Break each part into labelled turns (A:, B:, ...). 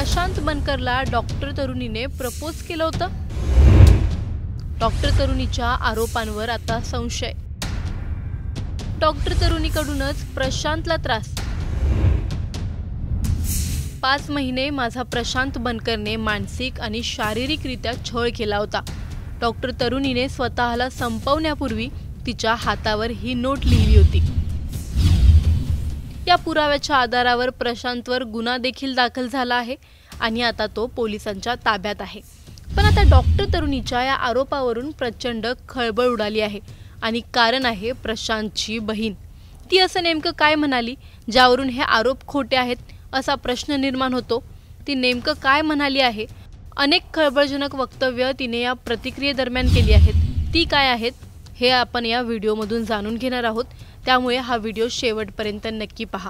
A: Prashant बनकरला doctor तरुणीने propose केलं होतं। डॉक्टर तरुणीच्या आरोपांवर आता संशय। डॉक्टर तरुणीकडूनच प्रशांतला त्रास। 5 महिने माझा प्रशांत बनकरने मानसिक आणि शारीरिकरित्या छळ केला होता। डॉक्टर तरुणीने स्वतःला संपवण्यापूर्वी तिच्या हातावर ही नोट लिहिली होती। या पुराव्याच्या आधारावर प्रशांतवर गुन्हा देखील दाखल झाला आहे आणि आता तो पोलिसांच्या ताब्यात आहे। पण आता डॉक्टर तरुणीच्या या आरोपावरून प्रचंड खळबळ उडाली आहे आणि कारण आहे प्रशांतची बहीण। ती असं नेमकं काय म्हणाली ज्यावरून हे आरोप खोटे आहेत असा प्रश्न निर्माण होतो। ती नेमकं काय म्हणाली आहे? अनेक खळबळजनक वक्तव्य तिने या प्रतिक्रियेदरम्यान केली आहेत। ती काय आहेत हे आपण या व्हिडिओमधून जाणून घेणार आहोत, त्यामुळे हा व्हिडिओ शेवटपर्यंत नक्की पहा।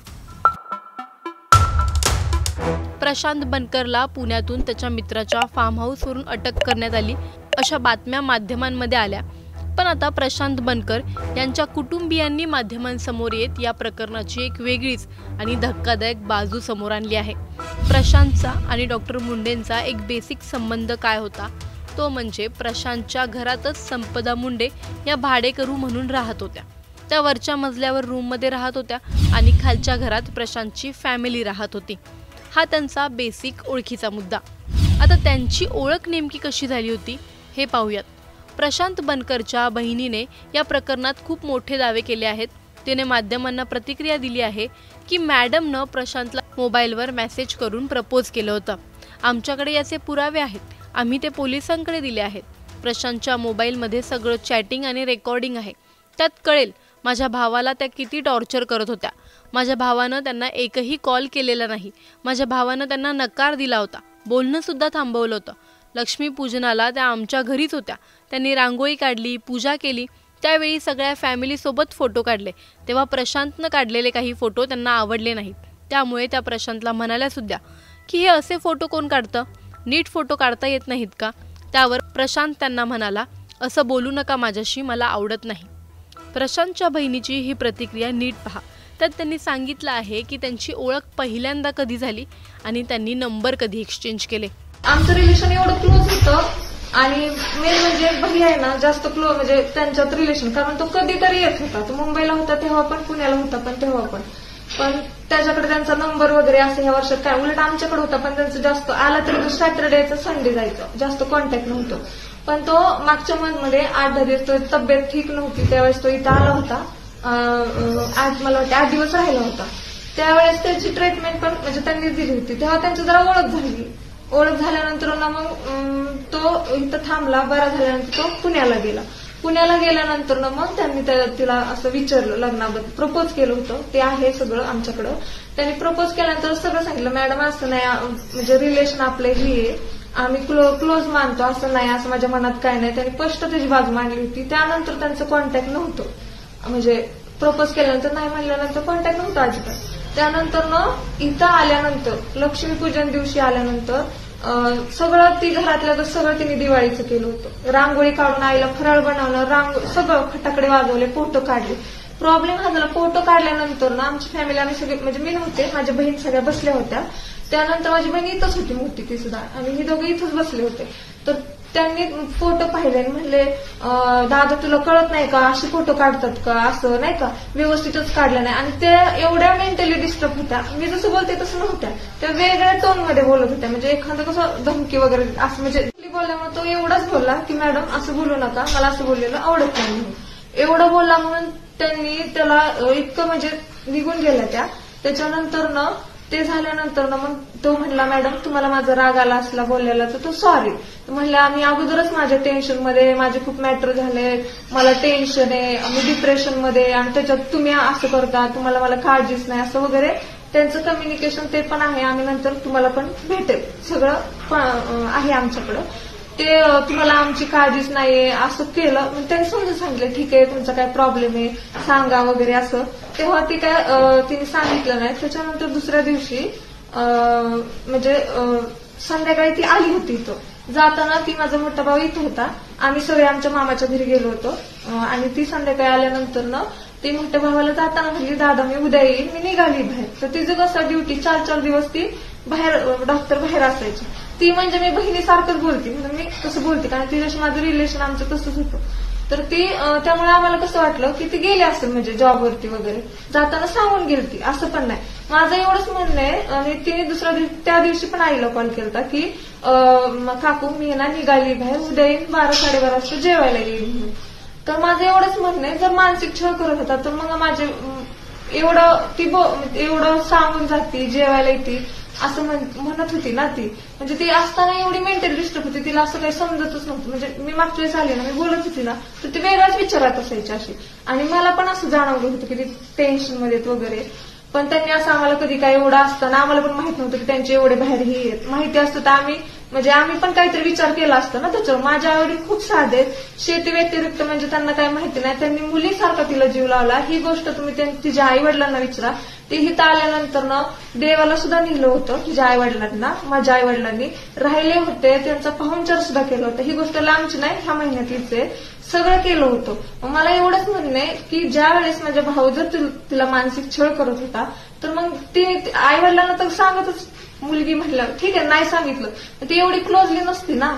A: प्रशांत बनकरला पुण्यातून त्याच्या मित्राच्या फार्म हाऊसवरून अटक करण्यात आली अशा बातम्या माध्यमांमध्ये आल्या। पण आता प्रशांत बनकर यांच्या कुटुंबियांनी माध्यमांसमोर येत या प्रकरणाची एक वेगळीच आणि धक्कादायक बाजू समोर आणली आहे। प्रशांतचा आणि डॉक्टर मुंडेंचा एक बेसिक संबंध काय होता, तो म्हणजे प्रशांतच्या घरातच संपदा मुंडे या भाडेकरू म्हणून राहत होत्या। त्या वरच्या मजल्यावर रूममध्ये राहत होत्या आणि खालच्या घरात प्रशांतची फॅमिली राहत होती। हा त्यांचा बेसिक ओळखीचा मुद्दा। आता त्यांची ओळख नेमकी कशी झाली होती हे पाहूयात। प्रशांत बनकरच्या बहिणीने या प्रकरणात खूप मोठे दावे केले आहेत। तिने माध्यमांना प्रतिक्रिया दिली आहे की मॅडमनं प्रशांतला मोबाईलवर मेसेज करून प्रपोज केलं होतं। आमच्याकडे याचे पुरावे आहेत, आम्ही ते पोलिसांकडे दिले आहेत। प्रशांतच्या मोबाईलमध्ये सगळं चॅटिंग आणि रेकॉर्डिंग आहे, त्यात कळेल माझ्या भावाला त्या किती टॉर्चर करत होत्या। माझ्या भावानं त्यांना एकही कॉल केलेला नाही। माझ्या भावानं त्यांना नकार दिला होता, बोलणं सुद्धा थांबवलं होतं। लक्ष्मीपूजनाला त्या आमच्या घरीच होत्या। त्यांनी रांगोळी काढली, पूजा केली, त्यावेळी सगळ्या फॅमिलीसोबत फोटो काढले। तेव्हा प्रशांतनं काढलेले काही फोटो त्यांना आवडले नाहीत, त्यामुळे त्या प्रशांतला म्हणाल्या सुद्धा की हे असे फोटो कोण काढतं, नीट फोटो काढता येत नाहीत का? त्यावर प्रशांत त्यांना म्हणाला, असं बोलू नका माझ्याशी, मला आवडत नाही। प्रशांतच्या बहिणीची ही प्रतिक्रिया नीट पहा। त्यात त्यांनी सांगितलं आहे की त्यांची ओळख पहिल्यांदा कधी झाली आणि त्यांनी नंबर कधी एक्सचेंज केले।
B: आमचं रिलेशन एवढं क्लोज होतं आणि मेन म्हणजे भैया आहे ना जास्त क्लोज, म्हणजे त्यांच्यात रिलेशन, कारण तो कधीतरी येत होता। तो मुंबईला होता तेव्हा पण, पुण्याला होता पण तेव्हा पण त्याच्याकडे त्यांचा नंबर वगैरे असं ह्या वर्षात काय, उलट आमच्याकडे होता पण त्यांचं जास्त आला तरी तो सॅटर्डेचा संडे जायचं, जास्त कॉन्टॅक्ट नव्हतं। पण तो मागच्या मंथमध्ये 8-10 दिवस तो तब्येत ठीक नव्हती, त्यावेळेस तो इथं आला होता। मला वाटतं 8 दिवस राहिला होता। त्यावेळेस त्याची ट्रीटमेंट पण म्हणजे त्यांनी दिली होती, तेव्हा त्यांची जरा ओळख झाली। ओळख झाल्यानंतर ना मग तो इथं थांबला, बरा झाल्यानंतर तो पुण्याला गेला। पुण्याला गेल्यानंतर ना मग त्यांनी तिला असं विचारलं लग्नाबद्दल, प्रपोज केलं होतं, ते आहे सगळं आमच्याकडं। त्यांनी प्रपोज केल्यानंतर सगळं सांगितलं, मॅडम असं नाही, म्हणजे रिलेशन आपलं ही आहे, आम्ही क्लोज मानतो, असं नाही, असं माझ्या मनात काय नाही। त्यांनी स्पष्ट त्याची बाजू मांडली होती। त्यानंतर त्यांचं कॉन्टॅक्ट नव्हतं, म्हणजे प्रपोज केल्यानंतर नाही म्हणल्यानंतर कॉन्टॅक्ट नव्हतं अजिबात। त्यानंतर ना इथं आल्यानंतर, लक्ष्मीपूजन दिवशी आल्यानंतर सगळं ती घरातलं सगळं तिने दिवाळीचं केलं होतं। रांगोळी काढून आईला फराळ बनवलं, सगळं फटाकडे वाजवले, फोटो काढले। प्रॉब्लेम हा झाला, फोटो काढल्यानंतर ना आमची फॅमिली आम्ही सगळे, म्हणजे मी नव्हते, माझ्या बहीण सगळ्या बसल्या होत्या। त्यानंतर माझी बहीण इथंच होती मोठी, ती सुद्धा, आणि हे दोघे इथंच बसले होते। तर त्यांनी फोटो पाहिले आणि म्हणले, दादा तुला कळत नाही का, असे फोटो काढतात का, असं नाही का, व्यवस्थितच काढलं नाही। आणि ते एवढ्या मेंटली डिस्टर्ब होत्या, मी जसं बोलते तसं नव्हत्या, त्या वेगळ्या टोन मध्ये बोलत होत्या, म्हणजे एखादं कसं धमकी वगैरे असं, म्हणजे बोलल्यामुळे तो एवढाच बोलला की मॅडम असं बोलू नका, मला असं बोललेलं आवडत नाही म्हणून। एवढं बोलला म्हणून त्यांनी त्याला इतकं म्हणजे निघून गेल्या त्या। त्याच्यानंतर ना ते झाल्यानंतर ना मग तो म्हणला, मॅडम तुम्हाला माझा राग आला असला बोललेला तर तो सॉरी। म्हणलं आम्ही अगोदरच माझ्या टेन्शन मध्ये, माझे खूप मॅटर झाले, मला टेन्शन आहे, मी डिप्रेशन मध्ये, आणि त्याच्यात तुम्ही असं करता, तुम्हाला मला काळजीच नाही, असं वगैरे त्यांचं कम्युनिकेशन ते पण आहे। आम्ही नंतर तुम्हाला पण भेटेल, सगळं आहे आमच्याकडं, ते तुम्हाला आमची काळजीच नाहीये असं केलं। मग त्यांनी समजून सांगितलं, ठीक आहे तुमचा काय प्रॉब्लेम आहे सांगा वगैरे असं। तेव्हा ती काय तिने सांगितलं नाही। त्याच्यानंतर दुसऱ्या दिवशी म्हणजे संध्याकाळी ती आली होती इथं। जाताना ती माझा मोठा भाऊ इथं होता, आम्ही सगळे आमच्या मामाच्या घरी गेलो होतो। आणि ती संध्याकाळी आल्यानंतर ना ती मोठ्या भावाला जाताना म्हणली दादा मी उद्या येईल, मी निघाली बाहेर. तर तिचं कसं ड्युटी 4-4 दिवस ती बाहेर डॉक्टर बाहेर असायची. ती म्हणजे मी बहिणीसारखंच बोलते, म्हणून मी तसं बोलते कारण तिच्याशी माझं रिलेशन आमचं तसंच होतं. तर ती त्यामुळे आम्हाला कसं वाटलं की ती गेली असेल म्हणजे जॉबवरती वगैरे, जाताना सांगून गेली असं पण नाही. माझं एवढंच म्हणणं आहे. आणि तिने दुसऱ्या दिवशी त्या दिवशी पण आईला कॉल केला की काकू मी ना निघाली बाहेर, उद्या येईन 12-12:30 वाजता जेवायला येईल म्हणून. तर माझं एवढंच म्हणणं आहे, जर मानसिक छळ करत होता तर मग माझे एवढं सांगून जाती जेवायला येते असं म्हणत होती ना ती. म्हणजे ती असताना एवढी मेंटली डिस्टर्ब होती, तिला असं काही समजतच नव्हतं. म्हणजे मी मागच्या वेळेस आले ना, मी बोलत होती ना तर ती वेगळ्याच विचारात असायची अशी. आणि मला पण असं जाणवलं होतं की ती टेन्शन मध्ये वगैरे. पण त्यांनी असं आम्हाला कधी काय एवढं असताना आम्हाला पण माहित नव्हतं की त्यांचे एवढे बाहेर हे येत. माहिती असतं तर आम्ही पण काहीतरी विचार केला असतो ना त्याच्यावर. माझ्या आवडी खूप साधे आहेत, शेती व्यतिरिक्त म्हणजे त्यांना काही माहिती नाही. त्यांनी मुलीसारखा तिला जीव लावला. ही गोष्ट तुम्ही तिच्या आई वडिलांना विचारा. ते हिथं आल्यानंतर ना देवाला सुद्धा नेलं होतं तिच्या आई वडिलांना. माझ्या आई वडिलांनी राहिले होते, त्यांचा पाहुणचार सुद्धा केला होता. ही गोष्ट लांबची नाही, ह्या महिन्यातलीच आहे. सगळं केलं होतं. मला एवढंच म्हणणं आहे की ज्या वेळेस माझा भाऊ जर तिला मानसिक छळ करत होता तर मग ती आई वडिलांना तर सांगतच, मुलगी म्हटलं ठीक आहे नाही सांगितलं ती एवढी क्लोजली नसती ना.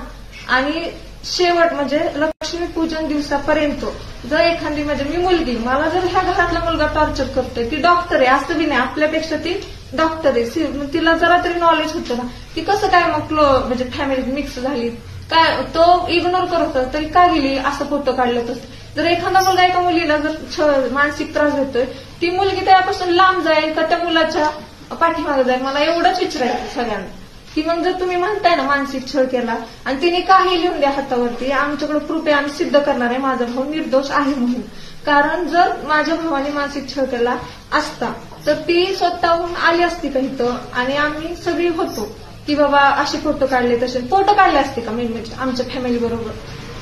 B: आणि शेवट म्हणजे लक्ष्मीपूजन दिवसापर्यंत जर एखादी म्हणजे मी मुलगी, मला जर ह्या घरातला मुलगा टॉर्चर करतोय, ती डॉक्टर आहे असं बी नाही, आपल्यापेक्षा ती डॉक्टर आहे, तिला जरा तरी नॉलेज होतं ना, ती कसं काय मग म्हणजे फॅमिली मिक्स झाली काय, तो इग्नोर करत होता तरी का गेली असं फोटो काढलं. तसं जर एखादा मुलगा एका मुलीला जर मानसिक त्रास देतोय, ती मुलगी त्यापासून लांब जाईल का त्या मुलाच्या पाठीमागे जाईल. मला एवढंच विचारायचं सगळ्यांना की मग जर तुम्ही म्हणताय ना मानसिक छळ केला आणि तिने काही लिहून द्या हातावरती, आमच्याकडे प्रूफ आहे, आम्ही सिद्ध करणार आहे माझा भाऊ निर्दोष आहे म्हणून. कारण जर माझ्या भावाने मानसिक छळ केला असता तर ती स्वतःहून आली असती का इथं आणि आम्ही सगळी होतो की बाबा असे फोटो काढले, तसे फोटो काढले असते का म्हणजे आमच्या फॅमिली बरोबर,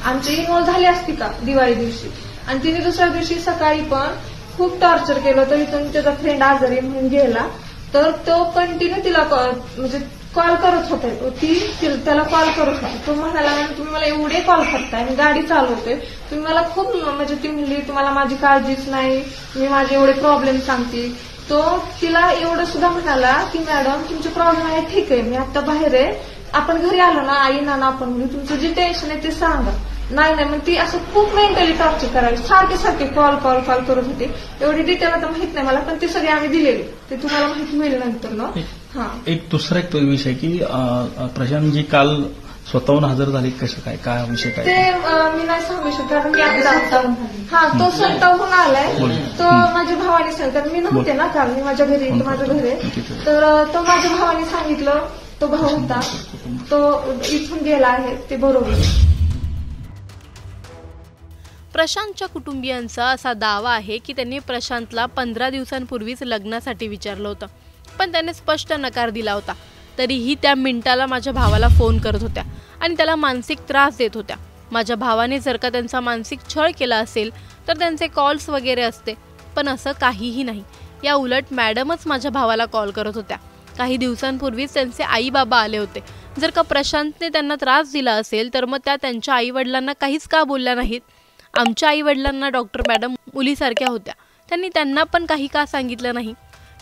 B: आमची इन्व्हॉल्व झाली असती का दिवाळी दिवशी. आणि तिने दुसऱ्या दिवशी सकाळी पण खूप टॉर्चर केलं. तर इथून त्याचा फ्रेंड आजारी म्हणून गेला तर तो कंटिन्यू तिला म्हणजे कॉल करत होता. त्याला कॉल करत होता. तो म्हणाला तुम्ही मला एवढे कॉल करताय, मी गाडी चालवतोय, तुम्ही मला खूप म्हणजे ती म्हणली तुम्हाला माझी काळजीच नाही, मी माझे एवढे प्रॉब्लेम सांगते. तो तिला एवढं सुद्धा म्हणाला की मॅडम तुमचे प्रॉब्लेम आहे ठीक आहे, मी आता बाहेर आहे, आपण घरी आलो ना आई नाना आपण म्हणून तुमचं जे टेन्शन आहे ते सांगा. नाही मग ती असं खूप मेंटली टॉर्चर करायची, सारखे कॉल करत होती. एवढी डिटेल आता माहित नाही मला, पण ते सगळे आम्ही दिलेले, ते तुम्हाला माहिती होईल नंतर ना.
C: एक दुसरा विषय की प्रशांतजी काल स्वतःहून हजर झाले, कसं काय विषय काय
B: ते मी नाही सांगू शकत कारण मी आता तो स्वतःहून आलाय. तो माझ्या भावाने सांगितलं, मी नव्हते ना काल, मी माझ्या घरी माझं घर आहे. तर तो माझ्या भावाने सांगितलं, तो भाऊ होता तो इथून गेला आहे ते बरोबर.
A: प्रशांतच्या कुटुंबियांचा असा दावा आहे की त्यांनी प्रशांतला 15 दिवसांपूर्वीच लग्नासाठी विचारलं होतं, पण त्याने स्पष्ट नकार दिला होता. तरीही त्या मिनिटाला माझ्या भावाला फोन करत होत्या आणि त्याला मानसिक त्रास देत होत्या. माझ्या भावाने जर का त्यांचा मानसिक छळ केला असेल तर त्यांचे कॉल्स वगैरे असते, पण असं काहीही नाही. या उलट मॅडमच माझ्या भावाला कॉल करत होत्या. काही दिवसांपूर्वीच त्यांचे आई बाबा आले होते. जर का प्रशांतने त्यांना त्रास दिला असेल तर मग त्या त्यांच्या आई वडिलांना काहीच का बोलल्या नाहीत. आमच्या आई वडिलांना डॉक्टर मॅडम मुलीसारख्या होत्या, त्यांनी त्यांना पण काही का सांगितलं नाही.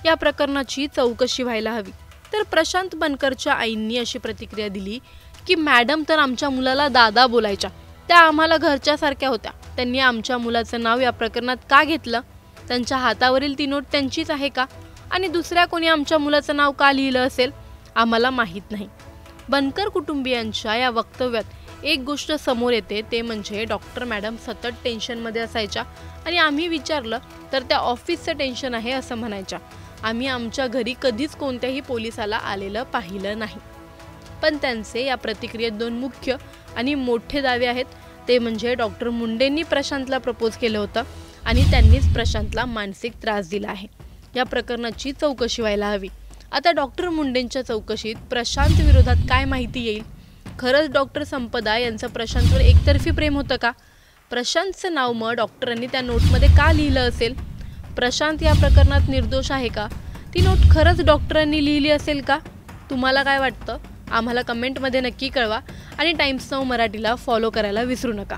A: या प्रकरणाची चौकशी व्हायला हवी. तर प्रशांत बनकरच्या आईंनी अशी प्रतिक्रिया दिली की मॅडम तर आमच्या मुलाला दादा बोलायच्या, त्या आम्हाला घरच्यासारख्या होत्या. त्यांनी आमच्या मुलाचं नाव या प्रकरणात का घेतलं, त्यांच्या हातावरील ती नोट त्यांचीच आहे का, आणि दुसऱ्या कोणी आमच्या मुलाचं नाव का लिहिलं असेल आम्हाला माहीत नाही. बनकर कुटुंबियांच्या या वक्तव्यात एक गोष्ट समोर येते, ते म्हणजे डॉक्टर मॅडम सतत टेन्शनमध्ये असायच्या आणि आम्ही विचारलं तर त्या ऑफिसचं टेन्शन आहे असं म्हणायच्या. आम्ही आमच्या घरी कधीच कोणत्याही पोलिसाला आलेलं पाहिलं नाही. पण त्यांचे या प्रतिक्रियेत 2 मुख्य आणि मोठे दावे आहेत. ते म्हणजे डॉक्टर मुंडेंनी प्रशांतला प्रपोज केलं होतं आणि त्यांनीच प्रशांतला मानसिक त्रास दिला आहे. या प्रकरणाची चौकशी व्हायला हवी. आता डॉक्टर मुंडेंच्या चौकशीत प्रशांत विरोधात काय माहिती येईल? खरंच डॉक्टर संपदा यांचं प्रशांतवर एकतर्फी प्रेम होतं का? प्रशांतचं नाव मग डॉक्टरांनी त्या नोटमध्ये का लिहिलं असेल? प्रशांत या प्रकरणात निर्दोष आहे का? ती नोट खरंच डॉक्टरांनी लिहिली असेल का? तुम्हाला काय वाटतं? आम्हाला कमेंटमध्ये नक्की कळवा आणि टाइम्स नाऊ मराठीला फॉलो करायला विसरू नका.